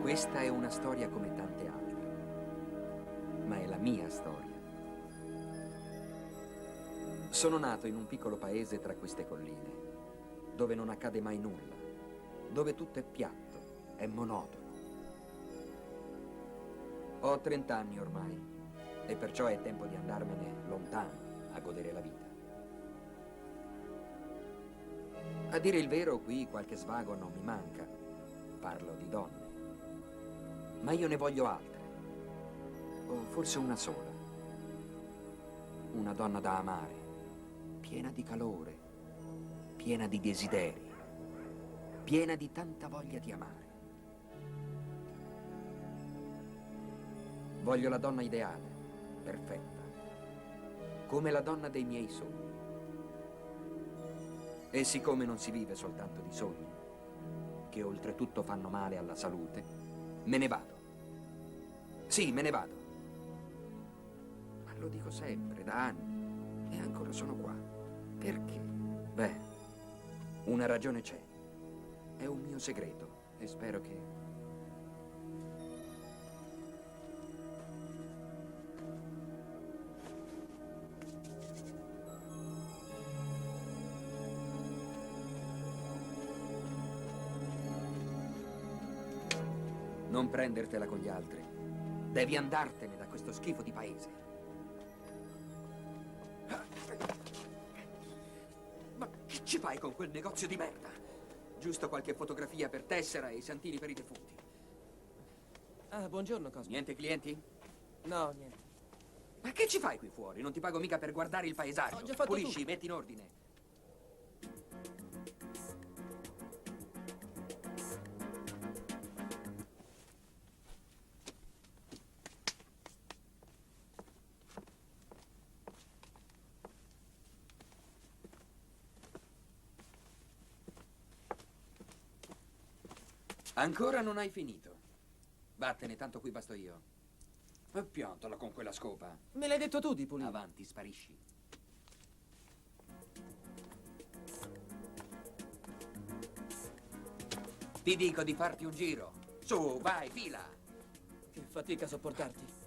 Questa è una storia come tante altre, ma è la mia storia. Sono nato in un piccolo paese tra queste colline, dove non accade mai nulla, dove tutto è piatto, è monotono. Ho 30 anni ormai e perciò è tempo di andarmene lontano a godere la vita. A dire il vero, qui qualche svago non mi manca. Parlo di donne. Ma io ne voglio altre. O forse una sola. Una donna da amare, piena di calore, piena di desideri, piena di tanta voglia di amare. Voglio la donna ideale, perfetta, come la donna dei miei sogni. E siccome non si vive soltanto di sogni, che oltretutto fanno male alla salute, me ne vado. Sì, me ne vado. Ma lo dico sempre, da anni, e ancora sono qua. Perché? Beh, una ragione c'è. È un mio segreto e spero che... Non prendertela con gli altri. Devi andartene da questo schifo di paese. Ma che ci fai con quel negozio di merda? Giusto qualche fotografia per tessera e i santini per i defunti. Ah, buongiorno, Cosmo. Niente clienti? No, niente. Ma che ci fai qui fuori? Non ti pago mica per guardare il paesaggio. Ho già fatto Pulisci, tutto. metti in ordine. Ancora non hai finito. Vattene, tanto qui basto io. E piantala con quella scopa. Me l'hai detto tu di pulire. Avanti, sparisci. Ti dico di farti un giro. Su, vai, fila. Che fatica a sopportarti.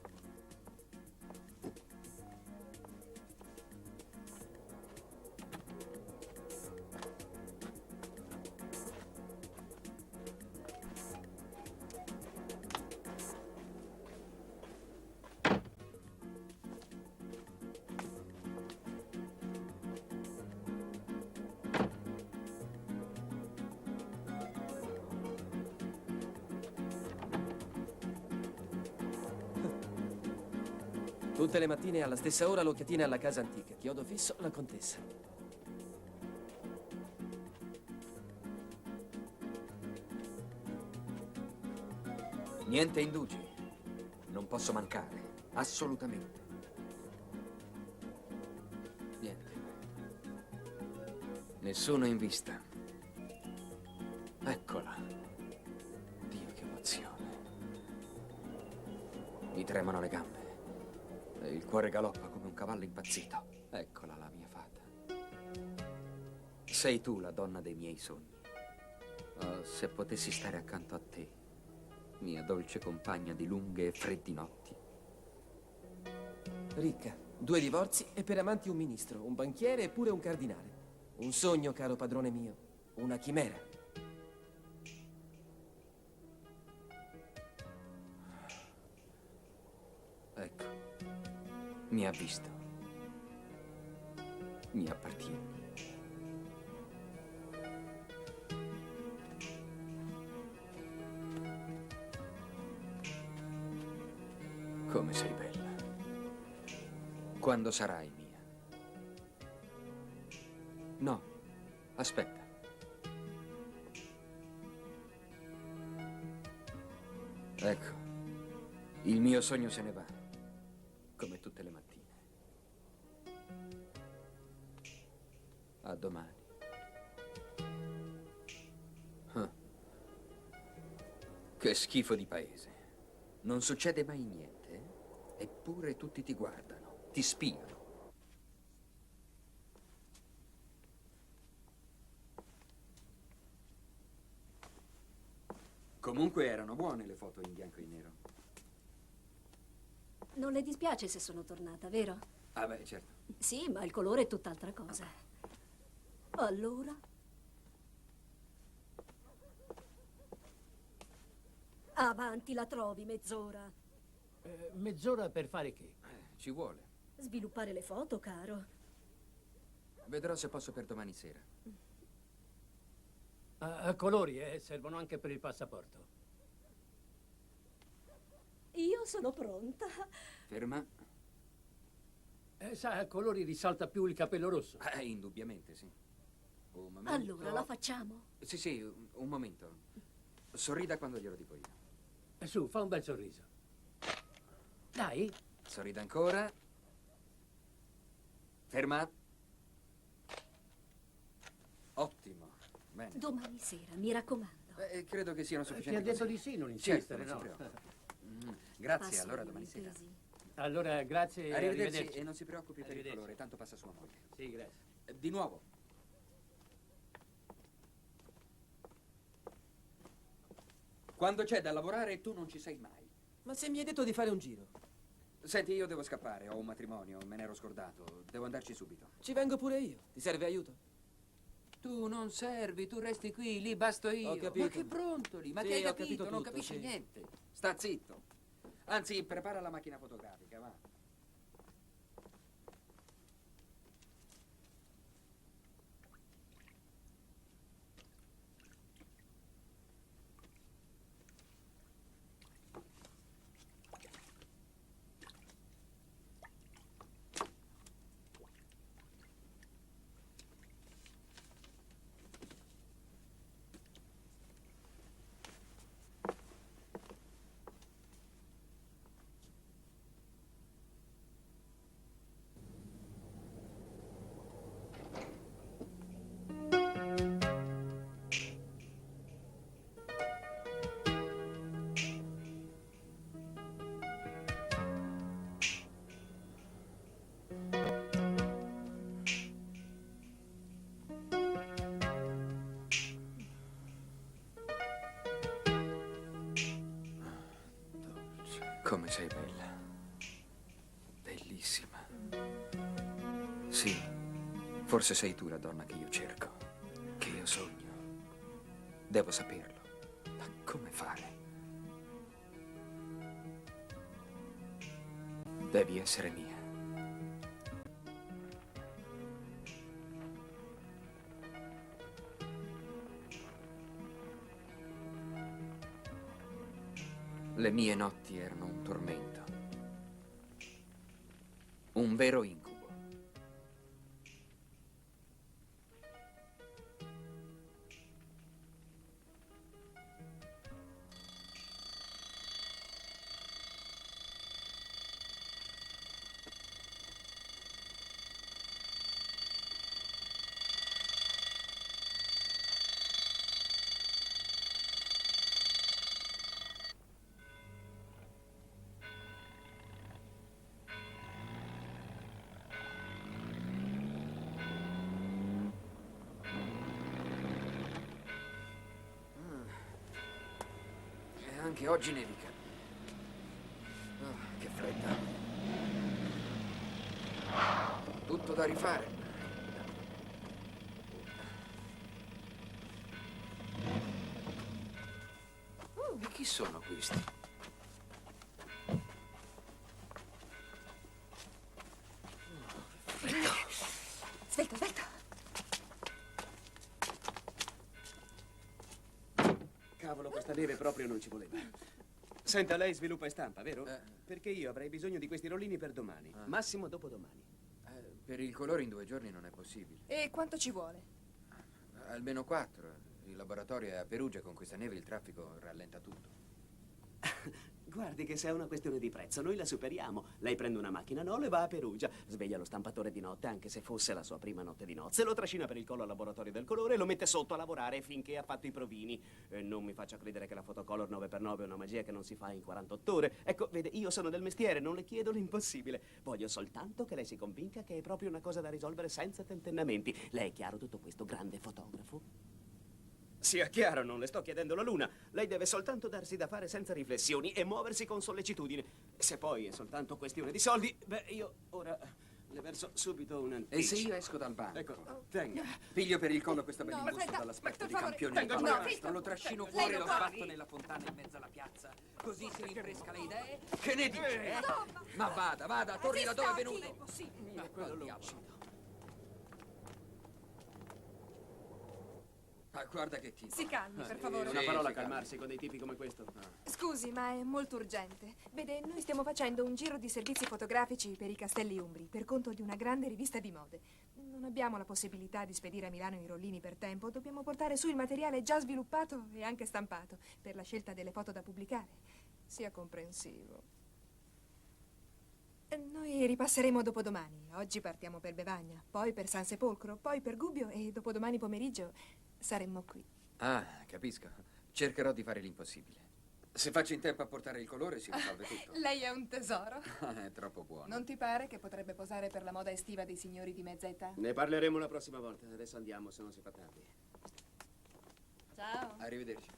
Tutte le mattine alla stessa ora l'occhiatina alla casa antica. Chiodo fisso, la contessa. Niente indugi. Non posso mancare. Assolutamente. Niente. Nessuno in vista. Eccola. Dio, che emozione. Mi tremano le gambe. E il cuore galoppa come un cavallo impazzito. Eccola la mia fata. Sei tu la donna dei miei sogni. Oh, se potessi stare accanto a te, mia dolce compagna di lunghe e freddi notti. Ricca, 2 divorzi e per amanti un ministro, un banchiere e pure un cardinale. Un sogno, caro padrone mio. Una chimera. Ecco, mi ha visto. Mi appartiene. Come sei bella. Quando sarai mia? No, aspetta. Ecco, il mio sogno se ne va, come tutte le mattine. A domani. Ah. Che schifo di paese. Non succede mai niente, eppure tutti ti guardano, ti spiano. Comunque erano buone le foto in bianco e nero. Non le dispiace se sono tornata, vero? Ah beh, certo. Sì, ma il colore è tutt'altra cosa. Allora? Avanti, la trovi, mezz'ora. Mezz'ora per fare che? Ci vuole. Sviluppare le foto, caro. Vedrò se posso per domani sera. A colori, servono anche per il passaporto. Io sono pronta. Ferma. Sa, a colori risalta più il capello rosso. Indubbiamente, sì. Un momento. Allora, la facciamo? Sì, sì, un momento. Sorrida quando glielo dico io. Su, fa un bel sorriso. Dai. Sorrida ancora. Ferma. Ottimo. Bene. Domani sera, mi raccomando. Credo che siano Ti sufficienti ha detto così. di sì, non Certo, insistere, non si no? preoccupi. Grazie, Passo allora gli domani sera. intesi. Allora, grazie e Arrivederci arrivederci. e non si preoccupi per il Arrivederci. colore, tanto passa sua moglie. Sì, grazie. Di nuovo. Quando c'è da lavorare tu non ci sei mai. Ma se mi hai detto di fare un giro, Senti, io devo scappare, ho un matrimonio, me ne ero scordato, devo andarci subito. ci vengo pure io. Ti serve aiuto? Tu non servi, tu resti qui, lì basto io. Ho capito. Ma che brontoli, ma Sì, che hai ho capito? capito Non tutto, capisci sì. niente. Sta zitto. Anzi, prepara la macchina fotografica, va. Come sei bella. Bellissima. Sì, forse sei tu la donna che io cerco, che io sogno. Devo saperlo. Ma come fare? Devi essere mia. Le mie notti erano un tormento. Un vero incubo. E anche oggi nevica. Che fredda. Tutto da rifare. E chi sono questi? Svelta, svelta. Cavolo, questa neve proprio non ci voleva. Senta, lei sviluppa e stampa, vero? Perché io avrei bisogno di questi rollini per domani. Massimo dopodomani. Per il colore in 2 giorni non è possibile. E quanto ci vuole? Almeno 4. Il laboratorio è a Perugia, con questa neve il traffico rallenta tutto. Guardi che se è una questione di prezzo, noi la superiamo. Lei prende una macchina Nolo e va a Perugia. Sveglia lo stampatore di notte, anche se fosse la sua prima notte di nozze. Lo trascina per il collo al laboratorio del colore e lo mette sotto a lavorare finché ha fatto i provini. E non mi faccia credere che la fotocolor 9x9 è una magia che non si fa in 48 ore. Ecco, vede, io sono del mestiere, non le chiedo l'impossibile. Voglio soltanto che lei si convinca che è proprio una cosa da risolvere senza tentennamenti. Lei è chiaro tutto questo, grande fotografo? Sia chiaro, non le sto chiedendo la luna. Lei deve soltanto darsi da fare senza riflessioni e muoversi con sollecitudine. Se poi è soltanto questione di soldi, beh, io ora le verso subito un anticipo. E se io esco dal banco? Ecco, tenga. Piglio per il collo questo No, bell'imbusto aspetta, dall'aspetto per di favore. campione di Tenga, pallacanestro, no, lo trascino lei fuori e lo lo fa. sbatto nella fontana in mezzo alla piazza. Così si rinfresca le idee. Che ne dice, eh? Ma vada, torni da dove è venuto. È impossibile. Ma quello lo uccido. Ah, guarda che tipo. Si calmi, per favore. Una Sì, parola a sì, calmarsi con dei tipi come questo. Scusi, ma è molto urgente. Vede, noi stiamo facendo un giro di servizi fotografici per i Castelli Umbri, per conto di una grande rivista di mode. Non abbiamo la possibilità di spedire a Milano i rollini per tempo. Dobbiamo portare su il materiale già sviluppato e anche stampato per la scelta delle foto da pubblicare. Sia comprensivo. Noi ripasseremo dopodomani. Oggi partiamo per Bevagna, poi per San Sepolcro, poi per Gubbio e dopodomani pomeriggio saremmo qui. Ah, capisco. Cercherò di fare l'impossibile. Se faccio in tempo a portare il colore si risolve tutto. Lei è un tesoro. È troppo buono. Non ti pare che potrebbe posare per la moda estiva dei signori di mezza età? Ne parleremo la prossima volta. Adesso andiamo, se non si fa tardi. Ciao. Arrivederci.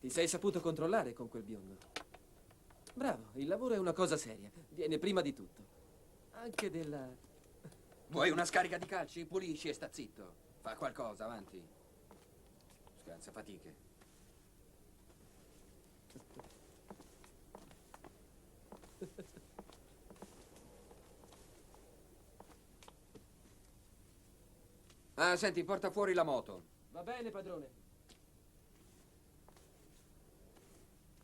Ti sei saputo controllare con quel biondo. Bravo, il lavoro è una cosa seria. Viene prima di tutto. Anche della... Vuoi una scarica di calci? Pulisci e sta zitto. Fa qualcosa, avanti. Scansa fatiche. Ah, senti, porta fuori la moto. Va bene, padrone.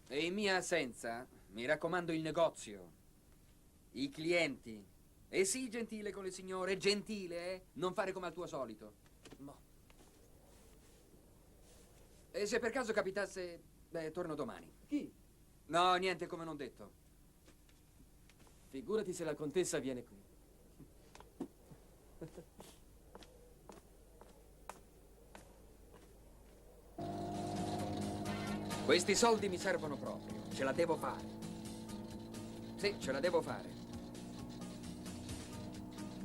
E in mia assenza, mi raccomando il negozio, i clienti. E sii gentile con le signore, gentile, eh? Non fare come al tuo solito. Mo. E se per caso capitasse, beh, torno domani. Chi? No, niente, come non detto. Figurati se la contessa viene qui. Questi soldi mi servono proprio, ce la devo fare. Sì, ce la devo fare.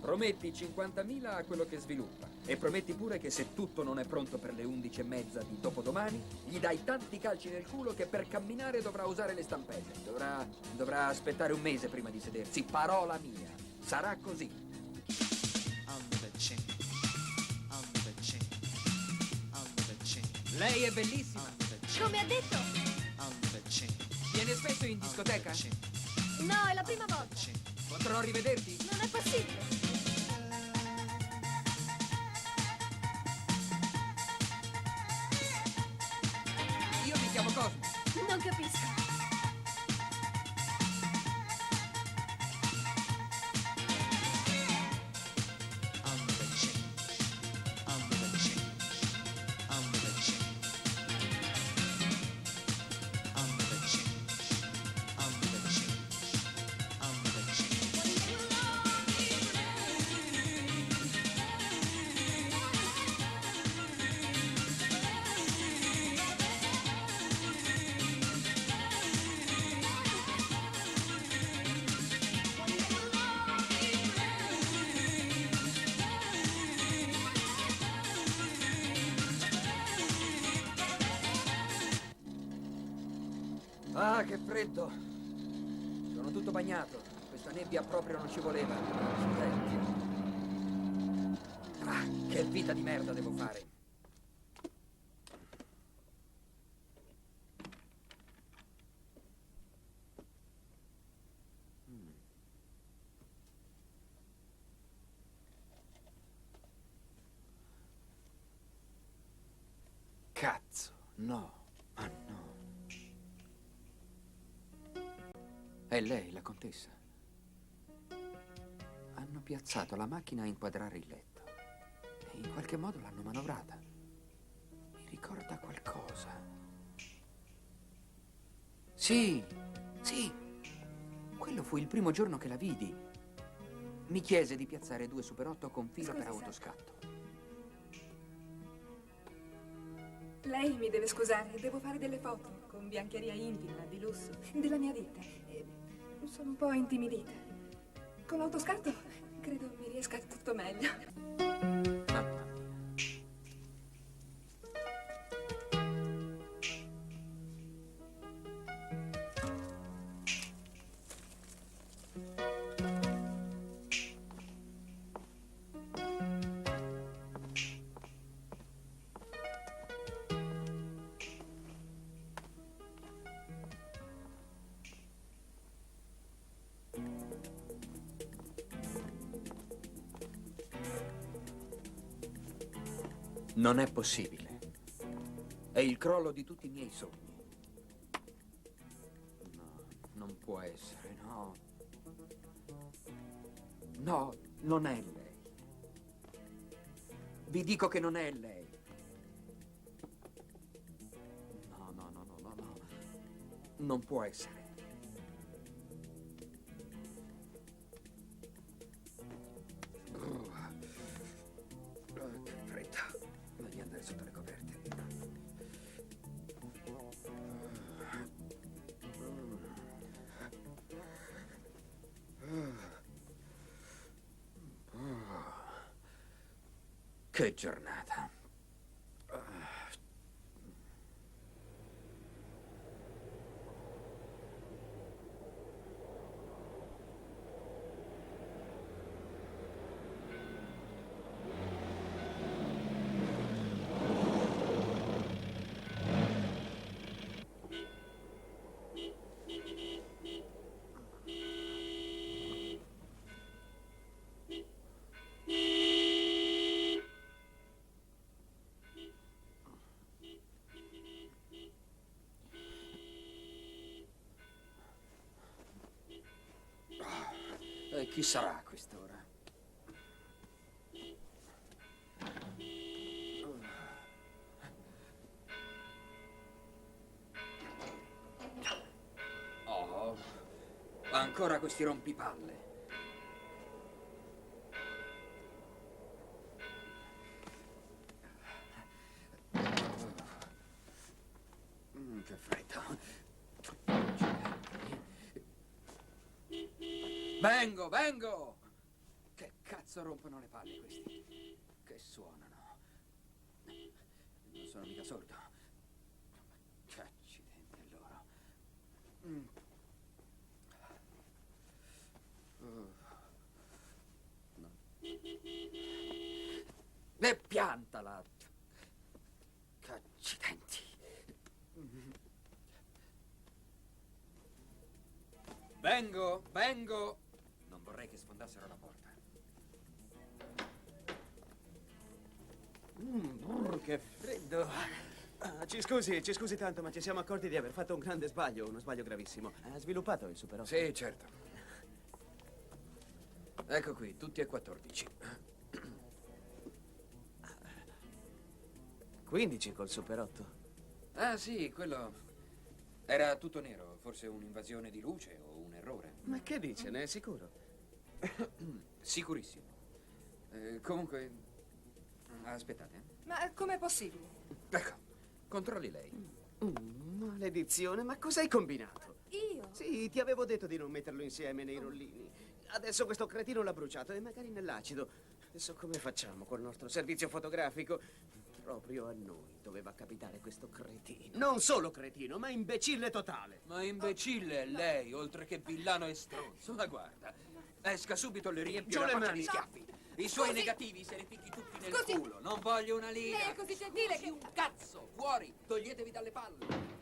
Prometti 50.000 a quello che sviluppa e prometti pure che se tutto non è pronto per le 11:30 di dopodomani, gli dai tanti calci nel culo che per camminare dovrà usare le stampelle. Dovrà aspettare un mese prima di sedersi. Parola mia, sarà così. Lei è bellissima. Come ha detto? Viene spesso in discoteca? No, è la prima volta. Potrò rivederti? Non è possibile. Io mi chiamo Cosmo. Non capisco. Ah, che freddo. Sono tutto bagnato. Questa nebbia proprio non ci voleva. Accidenti. Ah, che vita di merda devo fare. Cazzo, no. Ah, no. È lei, la contessa. Hanno piazzato la macchina a inquadrare il letto. E in qualche modo l'hanno manovrata. Mi ricorda qualcosa. Sì, sì. Quello fu il primo giorno che la vidi. Mi chiese di piazzare 2 Super 8 con fila Scusi, per sa. autoscatto. Lei mi deve scusare, devo fare delle foto con biancheria intima, di lusso, della mia vita. E sono un po' intimidita. Con l'autoscatto Credo mi riesca tutto meglio. Mamma mia. Non è possibile. È il crollo di tutti i miei sogni. No, non può essere, no. No, non è lei. Vi dico che non è lei. No, no, no, no, no, no. Non può essere. Che freddo. Meglio andare sotto le coperte. Che giornata. E chi sarà a quest'ora? Oh, ancora questi rompipalle. Che freddo. Vengo, vengo! Che cazzo rompono le palle questi? Che suonano. Non sono mica sordo. Che accidenti a loro. No. E piantala! Che accidenti. Vengo, vengo! Non vorrei che sfondassero la porta. Che freddo. Ci scusi tanto, ma ci siamo accorti di aver fatto un grande sbaglio, uno sbaglio gravissimo. Ha sviluppato il Super 8? Sì, certo. Ecco qui, tutti e 14. 15 col Super 8. Ah, sì, quello era tutto nero. Forse un'invasione di luce o un errore. Ma che dice, ne è sicuro? Sicurissimo. Comunque, aspettate. Ma com'è possibile? Ecco, controlli lei. Maledizione, ma cosa hai combinato? Io? Sì, ti avevo detto di non metterlo insieme nei rollini. Adesso questo cretino l'ha bruciato e magari nell'acido. Adesso come facciamo col nostro servizio fotografico? Proprio a noi doveva capitare questo cretino. Non solo cretino, ma imbecille totale. Ma imbecille è lei, oltre che villano e stronzo. Ma guarda, esca subito, le riempio Giù la le faccia mani. di schiaffi. I suoi Scusi. negativi se li picchi tutti nel Scusi. culo. Non voglio una liga. Lei è così gentile Scusi che... un cazzo, fuori, toglietevi dalle palle.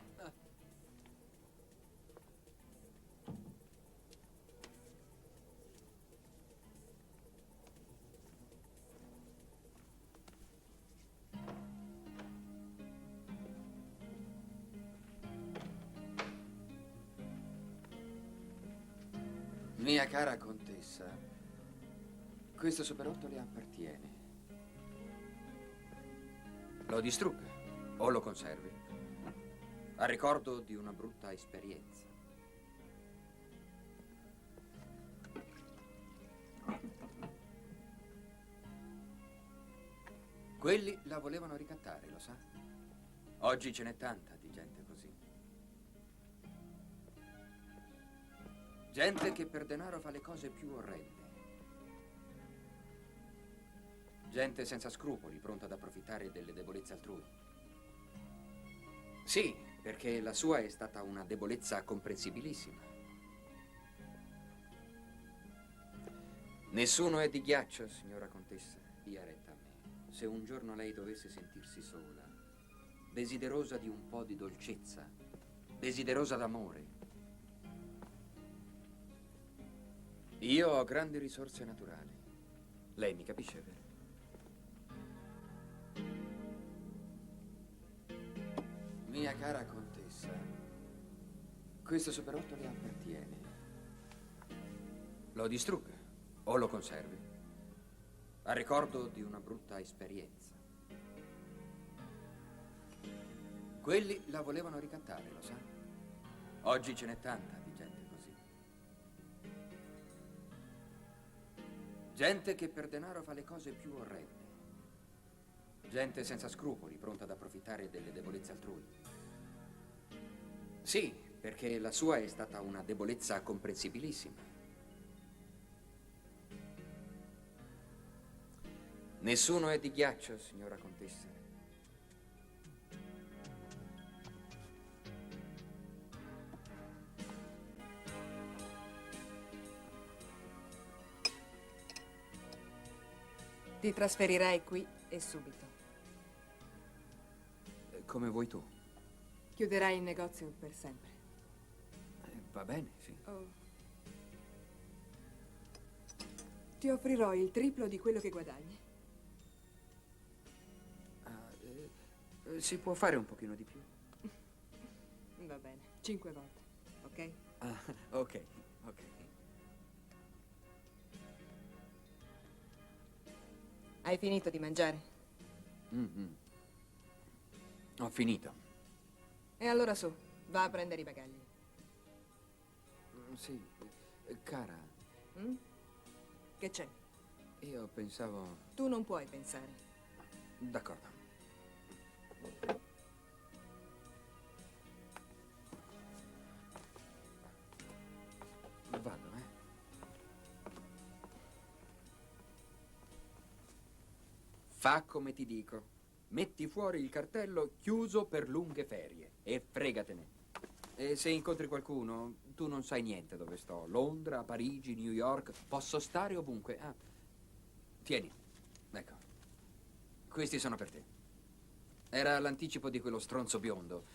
Mia cara contessa, questo Super 8 le appartiene. Lo distrugga o lo conservi, a ricordo di una brutta esperienza. Quelli la volevano ricattare, lo sa? Oggi ce n'è tanta di gente così. Gente che per denaro fa le cose più orrende. Gente senza scrupoli, pronta ad approfittare delle debolezze altrui. Sì, perché la sua è stata una debolezza comprensibilissima. Nessuno è di ghiaccio, signora contessa, dia retta a me. Se un giorno lei dovesse sentirsi sola, desiderosa di un po' di dolcezza, desiderosa d'amore, io ho grandi risorse naturali. Lei mi capisce, vero? Mia cara contessa, questo superotto le appartiene. Lo distrugga o lo conservi, a ricordo di una brutta esperienza. Quelli la volevano ricattare, lo sa? Oggi ce n'è tanta di gente così. Gente che per denaro fa le cose più orrende. Gente senza scrupoli, pronta ad approfittare delle debolezze altrui. Sì, perché la sua è stata una debolezza comprensibilissima. Nessuno è di ghiaccio, signora contessa. Ti trasferirai qui e subito. Come vuoi tu. Chiuderai il negozio per sempre. Va bene, sì. Oh. Ti offrirò il triplo di quello che guadagni. Si può fare un pochino di più? Va bene, 5 volte, ok? Ok, ok. Hai finito di mangiare? Mm-mm. Ho finito. E allora su, va a prendere i bagagli. Sì, cara, Mm? Che c'è? io pensavo... Tu non puoi pensare. D'accordo. Vado, eh? Fa come ti dico. Metti fuori il cartello chiuso per lunghe ferie e fregatene. E se incontri qualcuno, tu non sai niente dove sto. Londra, Parigi, New York, posso stare ovunque. Ah, tieni, ecco. Questi sono per te. Era l'anticipo di quello stronzo biondo.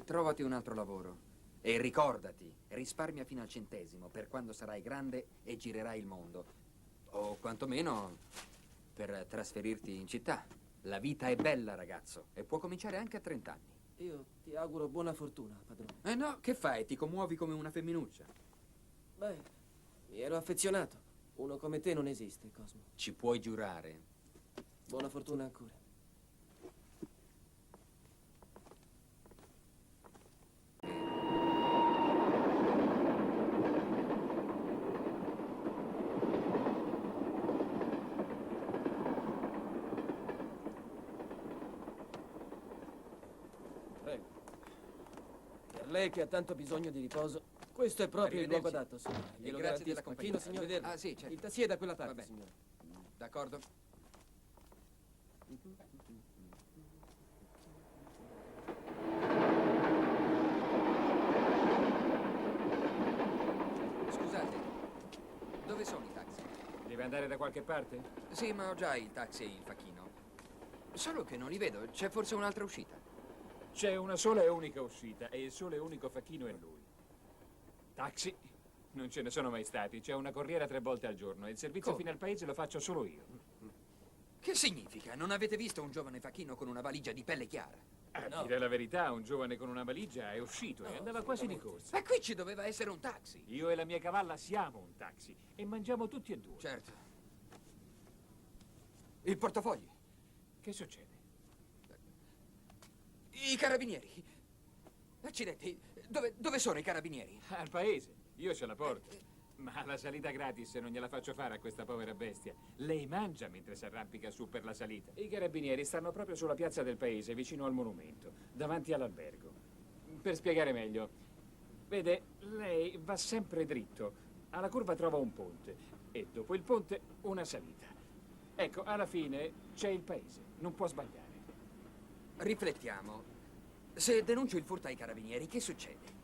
Trovati un altro lavoro. E ricordati, risparmia fino al centesimo per quando sarai grande e girerai il mondo. O quantomeno per trasferirti in città. La vita è bella, ragazzo, e può cominciare anche a 30 anni. Io ti auguro buona fortuna, padrone. No, che fai? Ti commuovi come una femminuccia. Beh, mi ero affezionato. Uno come te non esiste, Cosmo. Ci puoi giurare. Buona fortuna ancora. Prego. Per lei che ha tanto bisogno di riposo, questo è proprio il luogo adatto, signore. Glielo grazie della garantisco. compagnia. Fino, signore. Arrivederci. Ah, sì, certo. Il tassì è da quella Va parte, bene. signore. D'accordo? Scusate, dove sono i taxi? Deve andare da qualche parte? Sì, ma ho già il taxi e il facchino. Solo che non li vedo, c'è forse un'altra uscita. C'è una sola e unica uscita e il solo e unico facchino è lui. Taxi? Non ce ne sono mai stati. C'è una corriera 3 volte al giorno e il servizio Come? fino al paese lo faccio solo io. Che significa? Non avete visto un giovane facchino con una valigia di pelle chiara? A dire la verità, un giovane con una valigia è uscito e andava quasi di corsa. Ma qui ci doveva essere un taxi. Io e la mia cavalla siamo un taxi e mangiamo tutti e due. Certo. Il portafogli. Che succede? I carabinieri. Accidenti, dove sono i carabinieri? Al paese. Io ce la porto. Ma la salita gratis non gliela faccio fare a questa povera bestia. Lei mangia mentre si arrampica su per la salita. I carabinieri stanno proprio sulla piazza del paese, vicino al monumento, davanti all'albergo. Per spiegare meglio, vede, lei va sempre dritto. Alla curva trova un ponte e dopo il ponte una salita. Ecco, alla fine c'è il paese, non può sbagliare. Riflettiamo. Se denuncio il furto ai carabinieri, che succede?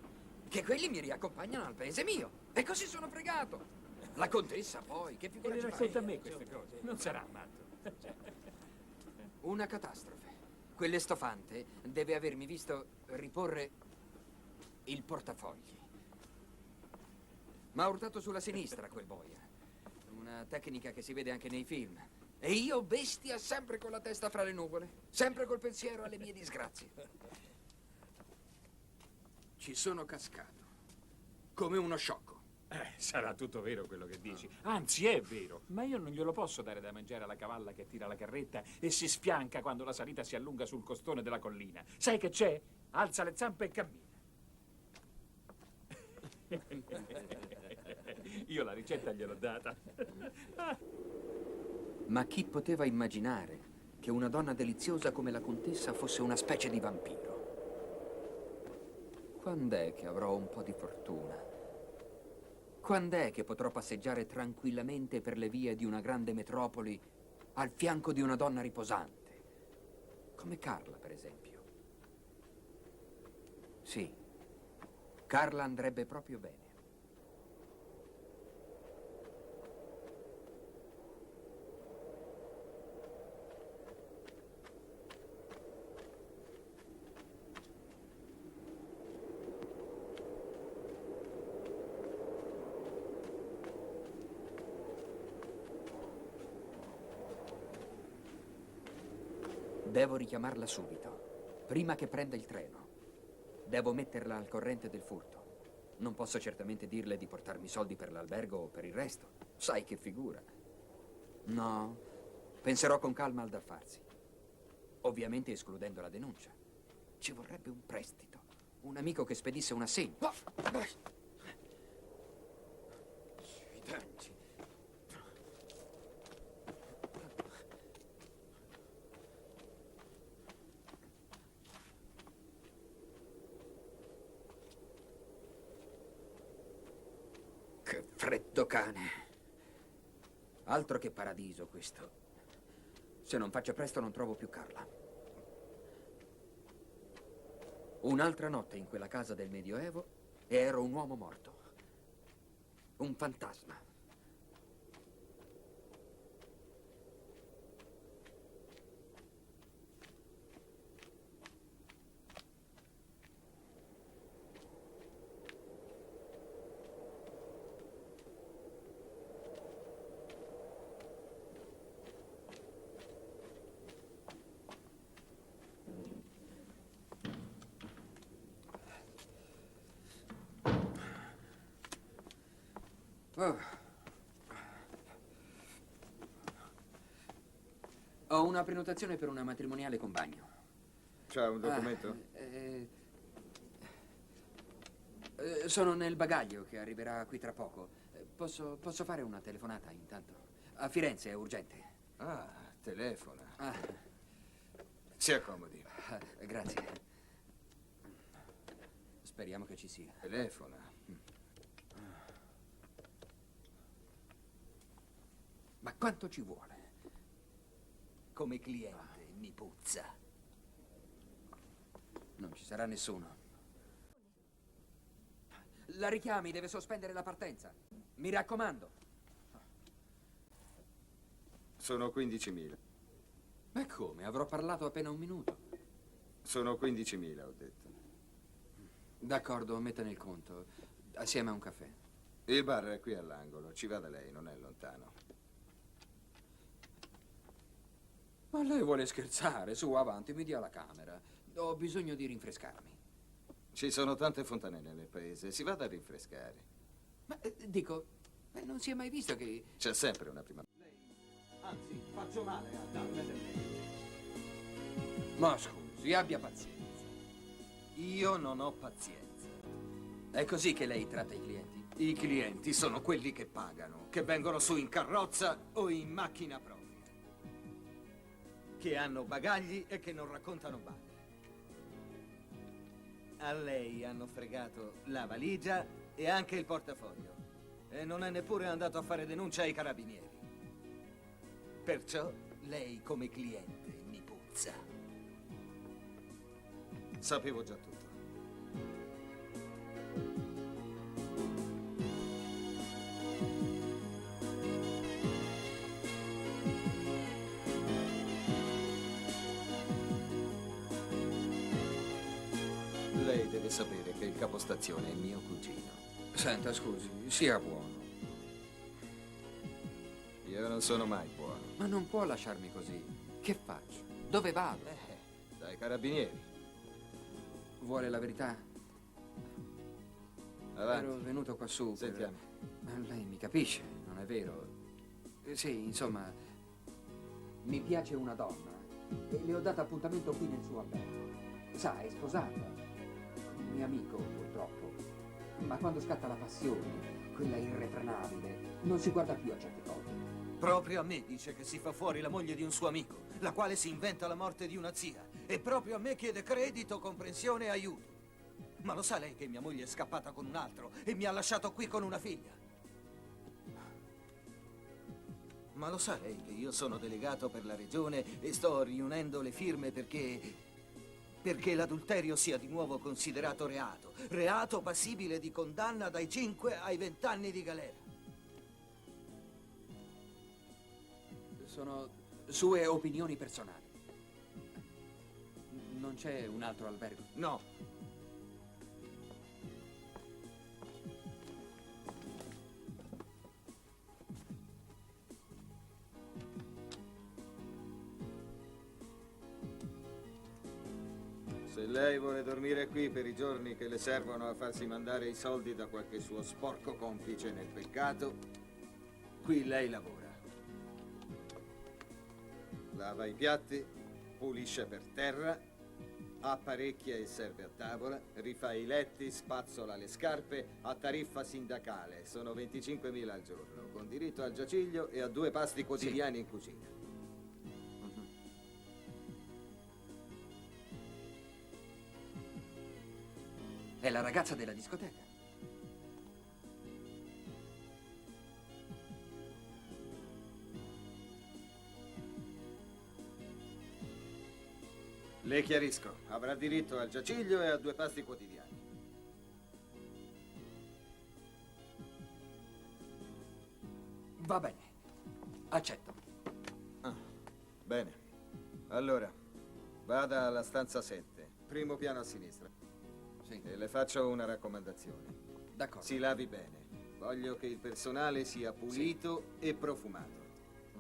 Che quelli mi riaccompagnano al paese mio. E così sono fregato. La contessa poi, che E figura le ci racconta a fa? me queste cose. Non sarà matto. Una catastrofe. Quell'estofante deve avermi visto riporre il portafogli. Ma ha urtato sulla sinistra quel boia. Una tecnica che si vede anche nei film. E io, bestia, sempre con la testa fra le nuvole. Sempre col pensiero alle mie disgrazie. Ci sono cascato. Come uno sciocco. Sarà tutto vero quello che dici. Anzi, è vero. Ma io non glielo posso dare da mangiare alla cavalla che tira la carretta e si sfianca quando la salita si allunga sul costone della collina. Sai che c'è? Alza le zampe e cammina. Io la ricetta gliel'ho data. Ma chi poteva immaginare che una donna deliziosa come la contessa fosse una specie di vampiro? Quand'è che avrò un po' di fortuna? Quand'è che potrò passeggiare tranquillamente per le vie di una grande metropoli al fianco di una donna riposante? Come Carla, per esempio. Sì, Carla andrebbe proprio bene. Devo richiamarla subito, prima che prenda il treno. Devo metterla al corrente del furto. Non posso certamente dirle di portarmi soldi per l'albergo o per il resto. Sai che figura. No, penserò con calma al da farsi. Ovviamente escludendo la denuncia. Ci vorrebbe un prestito. Un amico che spedisse un assegno. Sui denti. Che freddo cane. Altro che paradiso questo. Se non faccio presto non trovo più Carla. Un'altra notte in quella casa del Medioevo e ero un uomo morto. Un fantasma. Oh. Ho una prenotazione per una matrimoniale con bagno. C'ha un documento? Sono nel bagaglio che arriverà qui tra poco. Posso fare una telefonata intanto? A Firenze è urgente. Ah, telefona. Ah, Si accomodi. grazie. Speriamo che ci sia. Telefona. Ma quanto ci vuole? Come cliente mi puzza. Non ci sarà nessuno. La richiami, deve sospendere la partenza. Mi raccomando. Sono 15.000. Ma come? Avrò parlato appena un minuto. Sono 15.000, ho detto. D'accordo, metta nel conto. Assieme a un caffè. Il bar è qui all'angolo. Ci vada lei, non è lontano. Ma lei vuole scherzare? Su, avanti, mi dia la camera. Ho bisogno di rinfrescarmi. Ci sono tante fontanelle nel paese. Si vada a rinfrescare. Ma dico, non si è mai visto che... C'è sempre una prima. Anzi, faccio male a darle del lei. Ma scusi, abbia pazienza. Io non ho pazienza. È così che lei tratta i clienti? I clienti sono quelli che pagano, che vengono su in carrozza o in macchina propria. Che hanno bagagli e che non raccontano balle. A lei hanno fregato la valigia e anche il portafoglio. E non è neppure andato a fare denuncia ai carabinieri. Perciò lei come cliente mi puzza. Sapevo già tutto. Lei deve sapere che il capostazione è mio cugino. Senta, scusi, sia buono. Io non sono mai buono. Ma non può lasciarmi così. Che faccio? Dove vado? Dai carabinieri. Vuole la verità? Avanti. Ero venuto qua su per... Sentiamo. Lei mi capisce, non è vero? Sì, insomma, mi piace una donna e le ho dato appuntamento qui nel suo albergo. Sa, è sposata. Un mio amico, purtroppo. Ma quando scatta la passione, quella irrefrenabile, non si guarda più a certe cose. Proprio a me dice che si fa fuori la moglie di un suo amico, la quale si inventa la morte di una zia. E proprio a me chiede credito, comprensione e aiuto. Ma lo sa lei che mia moglie è scappata con un altro e mi ha lasciato qui con una figlia? Ma lo sa lei che io sono delegato per la regione e sto riunendo le firme perché l'adulterio sia di nuovo considerato reato. Reato passibile di condanna dai 5 ai 20 anni di galera. Sono sue opinioni personali. Non c'è un altro albergo? No. Se lei vuole dormire qui per i giorni che le servono a farsi mandare i soldi da qualche suo sporco complice nel peccato, qui lei lavora. Lava i piatti, pulisce per terra, apparecchia e serve a tavola, rifà i letti, spazzola le scarpe a tariffa sindacale. Sono 25.000 al giorno, con diritto al giaciglio e a 2 pasti quotidiani in cucina. È la ragazza della discoteca. Le chiarisco, avrà diritto al giaciglio e a 2 pasti quotidiani. Va bene, accetto. Bene. Allora, vada alla stanza 7, primo piano a sinistra. Sì, E le faccio una raccomandazione. d'accordo. Si lavi bene. Voglio che il personale sia pulito e profumato.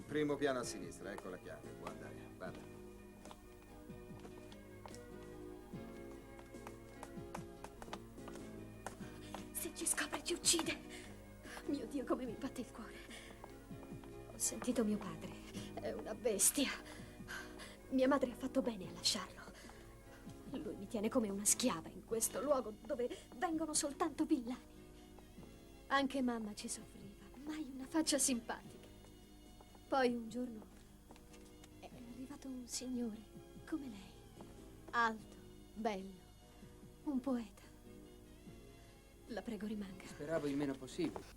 Primo piano a sinistra, ecco la chiave. Può andare, vada. Se ci scopre ci uccide. Mio Dio, come mi batte il cuore. Ho sentito mio padre. È una bestia. Mia madre ha fatto bene a lasciarlo. Lui mi tiene come una schiava in questo luogo dove vengono soltanto villani. Anche mamma ci soffriva, mai una faccia simpatica. Poi un giorno è arrivato un signore come lei, alto, bello, un poeta. La prego rimanga. Speravo il meno possibile.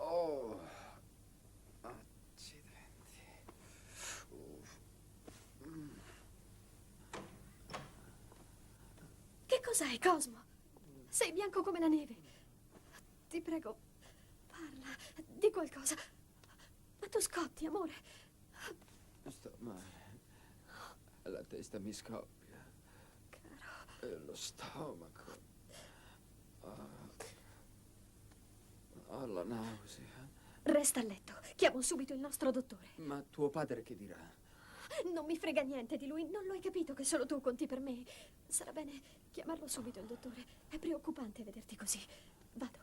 Oh, accidenti. Che cos'hai, Cosmo? Sei bianco come la neve. Ti prego, parla, di qualcosa. Ma tu scotti, amore. Sto male. La testa mi scoppia. Caro. E lo stomaco. Ho la nausea. Resta a letto. Chiamo subito il nostro dottore. Ma tuo padre che dirà? Non mi frega niente di lui. Non lo hai capito che solo tu conti per me. Sarà bene chiamarlo subito il dottore. È preoccupante vederti così. Vado.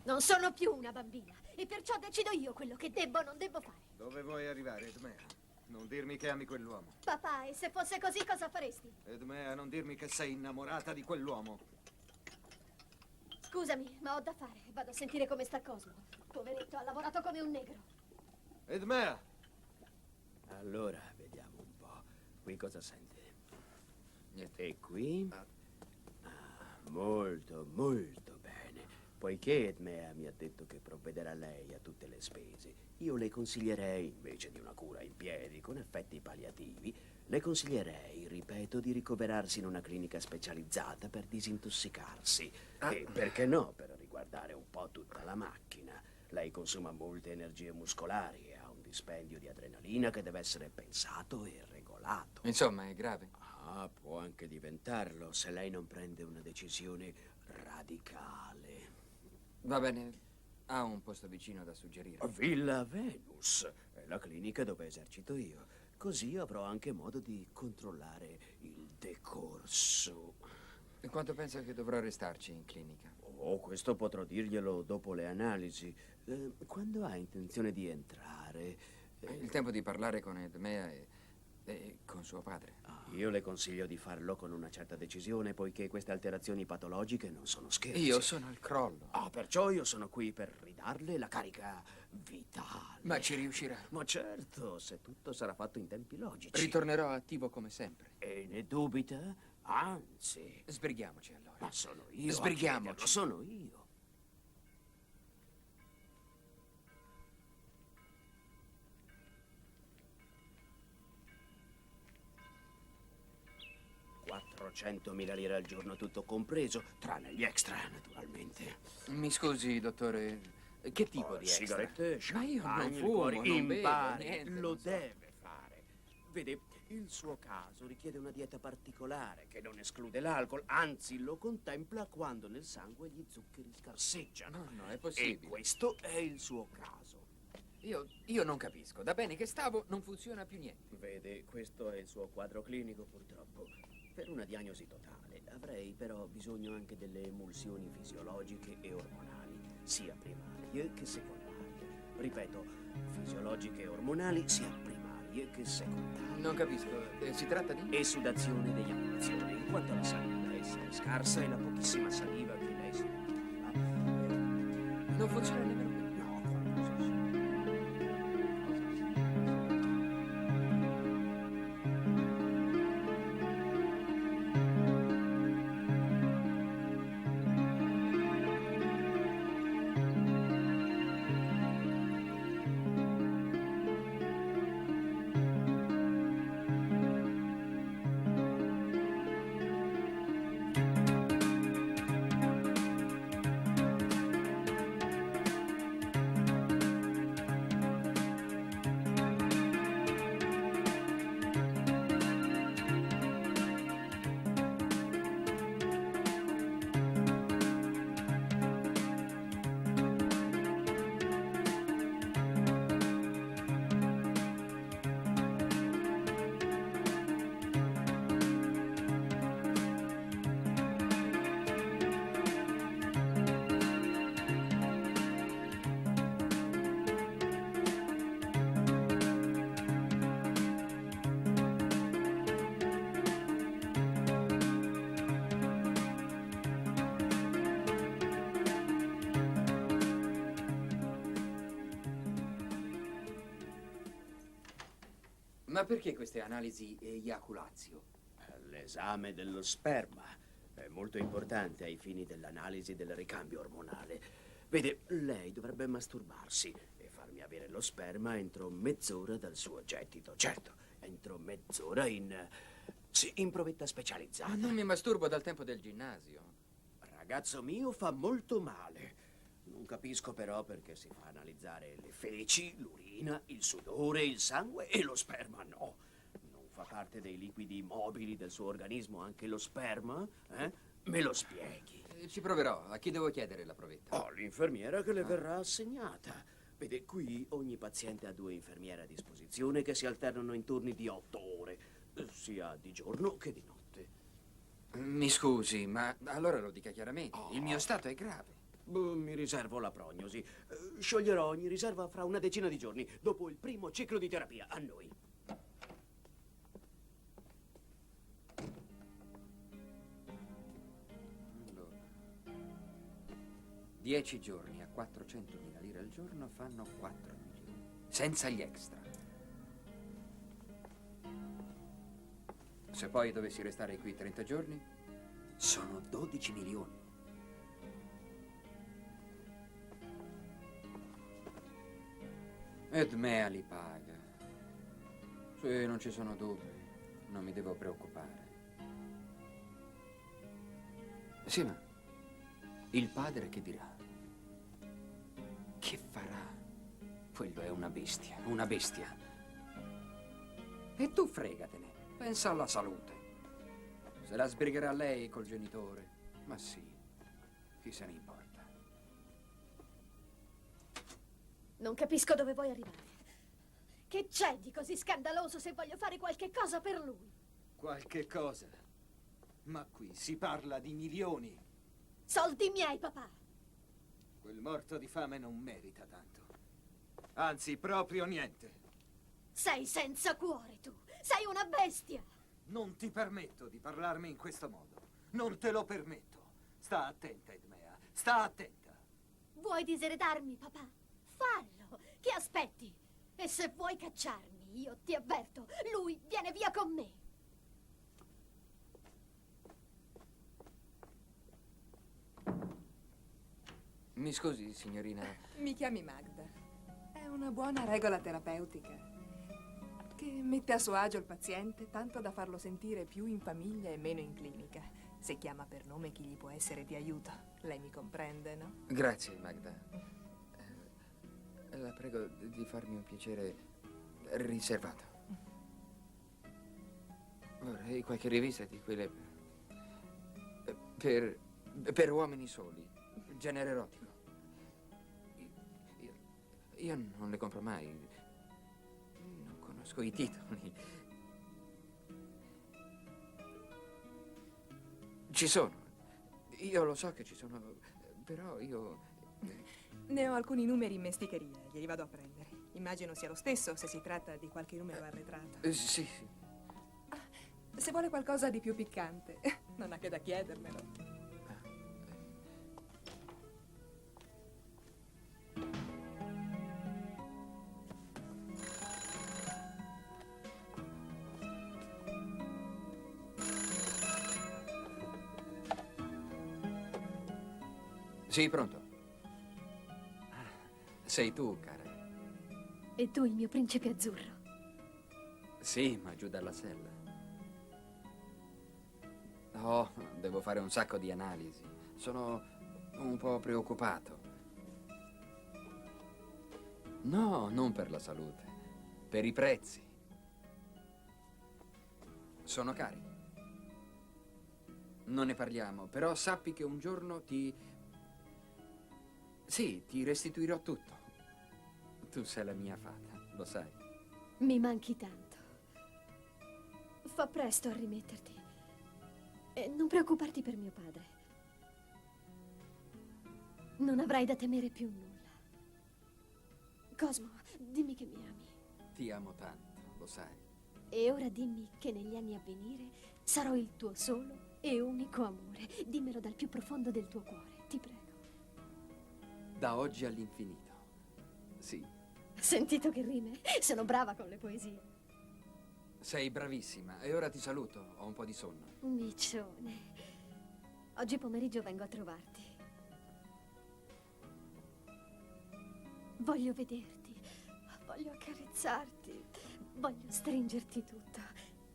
Non sono più una bambina e perciò decido io quello che debbo o non debbo fare. Dove vuoi arrivare, Edmea? Non dirmi che ami quell'uomo. Papà, e se fosse così cosa faresti? Edmea, non dirmi che sei innamorata di quell'uomo. Scusa. Scusami, ma ho da fare. Vado a sentire come sta Cosmo. Poveretto, ha lavorato come un negro. Edmea! Allora, vediamo un po'. Qui cosa senti? Niente. E qui? Molto, molto bene. Poiché Edmea mi ha detto che provvederà lei a tutte le spese, io le consiglierei, invece di una cura in piedi con effetti palliativi, le consiglierei, ripeto, di ricoverarsi in una clinica specializzata per disintossicarsi. E perché no, per riguardare un po' tutta la macchina. Lei consuma molte energie muscolari e ha un dispendio di adrenalina che deve essere pensato e regolato. Insomma, è grave. Ah, può anche diventarlo se lei non prende una decisione radicale. Va bene, ha un posto vicino da suggerire. Villa Venus è la clinica dove esercito io. Così avrò anche modo di controllare il decorso. E quanto pensa che dovrò restarci in clinica? Oh, questo potrò dirglielo dopo le analisi. Quando ha intenzione di entrare? Il tempo di parlare con Edmea e con suo padre. Io le consiglio di farlo con una certa decisione, poiché queste alterazioni patologiche non sono scherzi. Io sono al crollo. Perciò io sono qui per ridarle la carica vitale. Ma ci riuscirà. Ma certo, se tutto sarà fatto in tempi logici. Ritornerò attivo come sempre. E ne dubita? Anzi. Sbrighiamoci allora. Ma sono io. Sbrighiamoci. a chiederlo, sono io. $400.000 al giorno tutto compreso, tranne gli extra, naturalmente. Mi scusi, dottore, che tipo di extra? Sigarette, Ma io non champagne, fumo, liquori, non bevo, impari, niente, lo non so. deve fare. Vede, il suo caso richiede una dieta particolare che non esclude l'alcol, anzi lo contempla quando nel sangue gli zuccheri scarseggiano. No, è E possibile. questo è il suo caso. Io non capisco. Da bene che stavo, non funziona più niente. Vede, questo è il suo quadro clinico, purtroppo. Per una diagnosi totale avrei però bisogno anche delle emulsioni fisiologiche e ormonali, sia primarie che secondarie. Ripeto, fisiologiche e ormonali sia primarie che secondarie. Non capisco. Si tratta di... Esudazione degli ammunizioni, in quanto la saliva da essere scarsa e la pochissima saliva che lei si Non funziona nemmeno qui. No, qualcosa sì. Ma perché queste analisi eiaculazio? L'esame dello sperma è molto importante ai fini dell'analisi del ricambio ormonale. Vede, lei dovrebbe masturbarsi e farmi avere lo sperma entro mezz'ora dal suo gettito. Certo, entro mezz'ora in provetta specializzata. Ma non mi masturbo dal tempo del ginnasio. Ragazzo mio, fa molto male. Non capisco però perché si fa analizzare le feci, l'urina, il sudore, il sangue e lo sperma no. Non fa parte dei liquidi mobili del suo organismo anche lo sperma? Me lo spieghi. Ci proverò. A chi devo chiedere la provetta? Oh, l'infermiera che le verrà assegnata. Vede, qui ogni paziente ha 2 infermiere a disposizione che si alternano in turni di 8 ore, sia di giorno che di notte. Mi scusi, ma allora lo dica chiaramente. Il mio stato è grave. Mi riservo la prognosi. Scioglierò ogni riserva fra una decina di giorni, dopo il primo ciclo di terapia. A noi. Allora. 10 giorni a 400.000 lire al giorno fanno 4 milioni. Senza gli extra. Se poi dovessi restare qui 30 giorni, sono 12 milioni. Edmea li paga. Sì, non ci sono dubbi. Non mi devo preoccupare. Sì, ma il padre che dirà? Che farà? Quello è una bestia, una bestia. E tu fregatene, pensa alla salute. Se la sbrigherà lei col genitore, ma sì, chi se ne importa. Non capisco dove vuoi arrivare. Che c'è di così scandaloso se voglio fare qualche cosa per lui? Qualche cosa. Ma qui si parla di milioni. Soldi miei, papà. Quel morto di fame non merita tanto. Anzi, proprio niente. Sei senza cuore, tu. Sei una bestia. Non ti permetto di parlarmi in questo modo. Non te lo permetto. Sta attenta, Edmea. Sta attenta. Vuoi diseredarmi, papà? Fallo. Che aspetti? E se vuoi cacciarmi, io ti avverto, lui viene via con me. Mi scusi, signorina. Mi chiami Magda. È una buona regola terapeutica che mette a suo agio il paziente tanto da farlo sentire più in famiglia e meno in clinica. Se chiama per nome chi gli può essere di aiuto. Lei mi comprende, no? Grazie, Magda. La prego di farmi un piacere riservato. Vorrei qualche rivista di quelle per uomini soli, genere erotico. Io non le compro mai. Non conosco i titoli. Ci sono. Io lo so che ci sono, però io... Ne ho alcuni numeri in mesticheria, glieli vado a prendere. Immagino sia lo stesso se si tratta di qualche numero arretrato. Sì. Se vuole qualcosa di più piccante, non ha che da chiedermelo. Sì, pronto. Sei tu, cara. E tu il mio principe azzurro. Sì, ma giù dalla sella. Oh, devo fare un sacco di analisi. Sono un po' preoccupato. No, non per la salute. Per i prezzi. Sono cari. Non ne parliamo, però sappi che un giorno Sì, ti restituirò tutto. Tu sei la mia fata, lo sai. Mi manchi tanto. Fa presto a rimetterti. E non preoccuparti per mio padre. Non avrai da temere più nulla. Cosmo, dimmi che mi ami. Ti amo tanto, lo sai. E ora dimmi che negli anni a venire sarò il tuo solo e unico amore. Dimmelo dal più profondo del tuo cuore, ti prego. Da oggi all'infinito. Sì. Sentito che rime? Sono brava con le poesie. Sei bravissima. E ora ti saluto. Ho un po' di sonno. Miccione. Oggi pomeriggio vengo a trovarti. Voglio vederti. Voglio accarezzarti. Voglio stringerti tutta.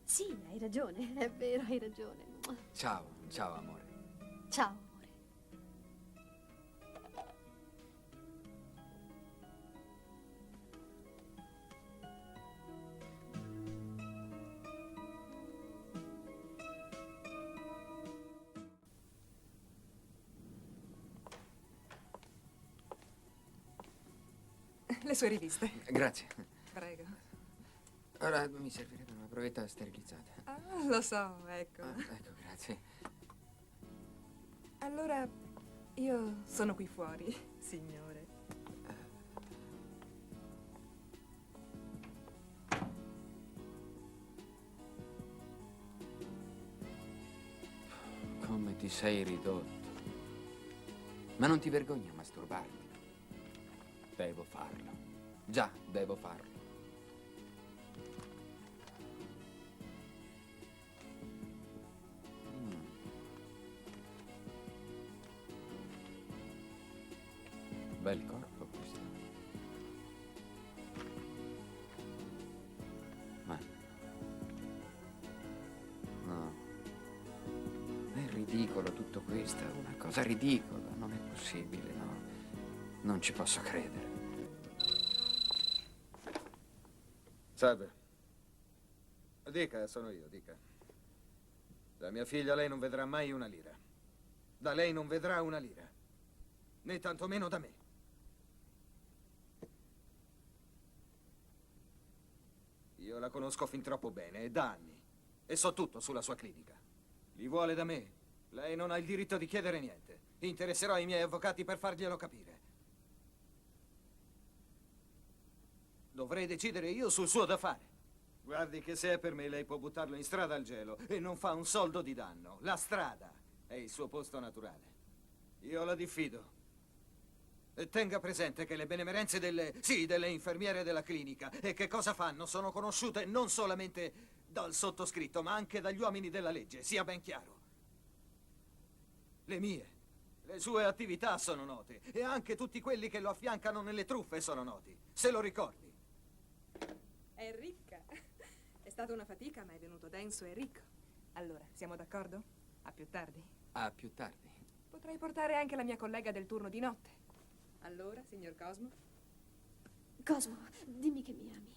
Sì, hai ragione. È vero, hai ragione. Ciao, ciao amore. Ciao, amore. Le sue riviste. Grazie. Prego. Ora mi servirebbe una provetta sterilizzata. Ah, lo so, ecco. Ecco, grazie. Allora, io sono qui fuori, signore. Come ti sei ridotto. Ma non ti vergogni a masturbarti? Devo farlo. Già, devo farlo. Bel corpo questo. Ma... no. È ridicolo tutto questo, è una cosa ridicola, non è possibile, no. Non ci posso credere. Salve. Dica, sono io, dica. Da mia figlia lei non vedrà mai una lira. Da lei non vedrà una lira. Né tantomeno da me. Io la conosco fin troppo bene, e da anni. E so tutto sulla sua clinica. Li vuole da me. Lei non ha il diritto di chiedere niente. Interesserò i miei avvocati per farglielo capire. Dovrei decidere io sul suo da fare. Guardi che se è per me lei può buttarlo in strada al gelo e non fa un soldo di danno. La strada è il suo posto naturale. Io la diffido. E tenga presente che le benemerenze delle infermiere della clinica e che cosa fanno sono conosciute non solamente dal sottoscritto, ma anche dagli uomini della legge, sia ben chiaro. Le mie, le sue attività sono note e anche tutti quelli che lo affiancano nelle truffe sono noti. Se lo ricordi. È ricca. È stata una fatica, ma è venuto denso e ricco. Allora, siamo d'accordo? A più tardi. A più tardi. Potrei portare anche la mia collega del turno di notte. Allora, signor Cosmo? Cosmo, dimmi che mi ami.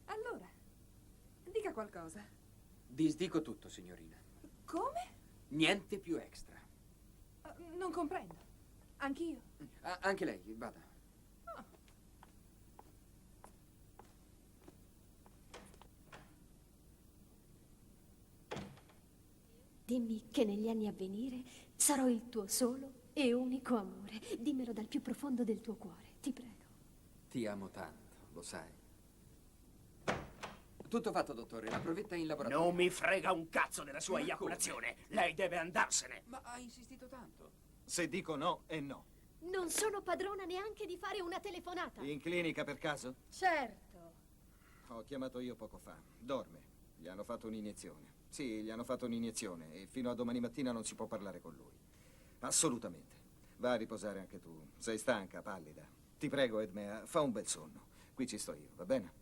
Allora, dica qualcosa. Disdico tutto, signorina. Come? Niente più extra. Non comprendo. Anch'io. Anche lei, vada. Dimmi che negli anni a venire sarò il tuo solo e unico amore. Dimmelo dal più profondo del tuo cuore, ti prego. Ti amo tanto, lo sai. Tutto fatto, dottore. La provetta è in laboratorio. Non mi frega un cazzo della sua Ma eiaculazione. Lei deve andarsene. Ma ha insistito tanto. Se dico no, è no. Non sono padrona neanche di fare una telefonata. In clinica per caso? Certo. Ho chiamato io poco fa. Dorme. Gli hanno fatto un'iniezione. Sì, gli hanno fatto un'iniezione e fino a domani mattina non si può parlare con lui. Assolutamente. Va a riposare anche tu. Sei stanca, pallida. Ti prego, Edmea, fa un bel sonno. Qui ci sto io, va bene?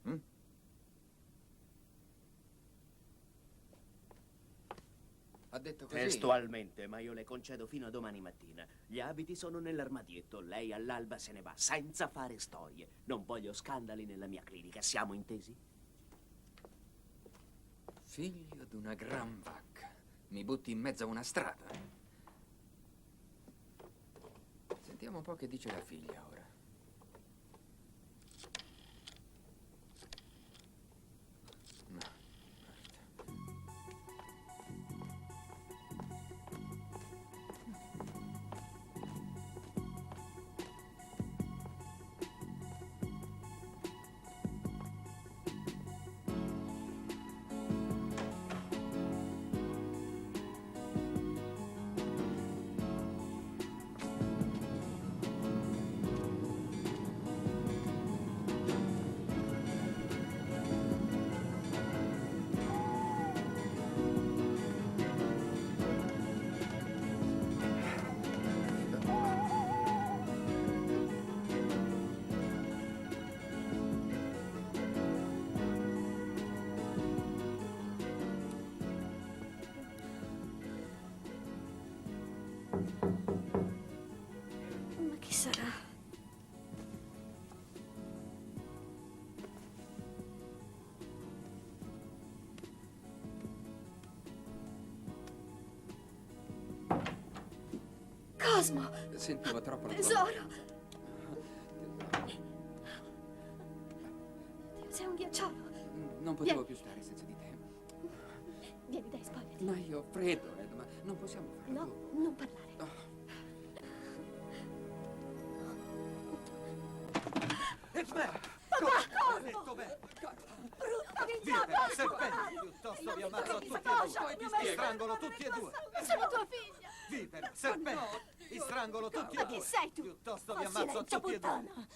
Ha detto così. Testualmente, ma io le concedo fino a domani mattina. Gli abiti sono nell'armadietto. Lei all'alba se ne va, senza fare storie. Non voglio scandali nella mia clinica. Siamo intesi? Figlio d'una gran vacca. Mi butti in mezzo a una strada. Sentiamo un po' che dice la figlia ora. No, guarda. Ma chi sarà? Cosmo! Sentivo troppo il Tesoro! Sei un ghiacciolo. Non potevo più stare senza di te. Vieni, dai, spogliati. Ma io ho freddo, Ed, ma non possiamo farlo. No, non parlare. Edmea! Papà, Detto bene. brutta Via, vigliacca! serpenti! Piuttosto vi ammazzo tutti e Cosa? due. Vi strangolo tutti e due. Sono tua figlia! Vipera, serpenti! Vi strangolo strangolo tutti e Ma due. chi sei tu? Piuttosto Fa vi ammazzo silenzio, tutti e due. puttana!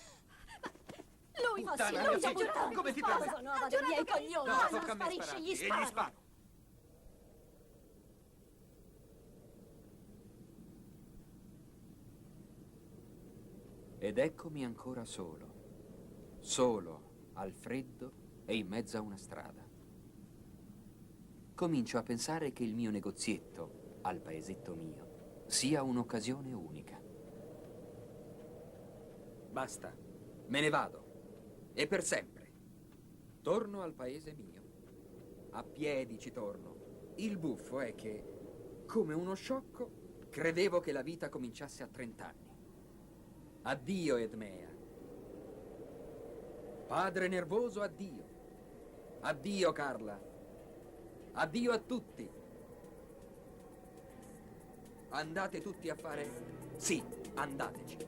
Lui fa Puttana, silenzio, mia figlia, puttana! come ti Cosa permetti? no, vado via i coglioni! No, Se tocca non a me sparisce, spararti. gli E sparo! gli sparo. Ed eccomi ancora solo. Solo, al freddo e in mezzo a una strada. Comincio a pensare che il mio negozietto, al paesetto mio, sia un'occasione unica. Basta, me ne vado. E per sempre. Torno al paese mio. A piedi ci torno. Il buffo è che, come uno sciocco, credevo che la vita cominciasse a 30 anni. Addio, Edmea. Padre nervoso, addio. Addio, Carla. Addio a tutti. Andate tutti a fare... Sì, andateci.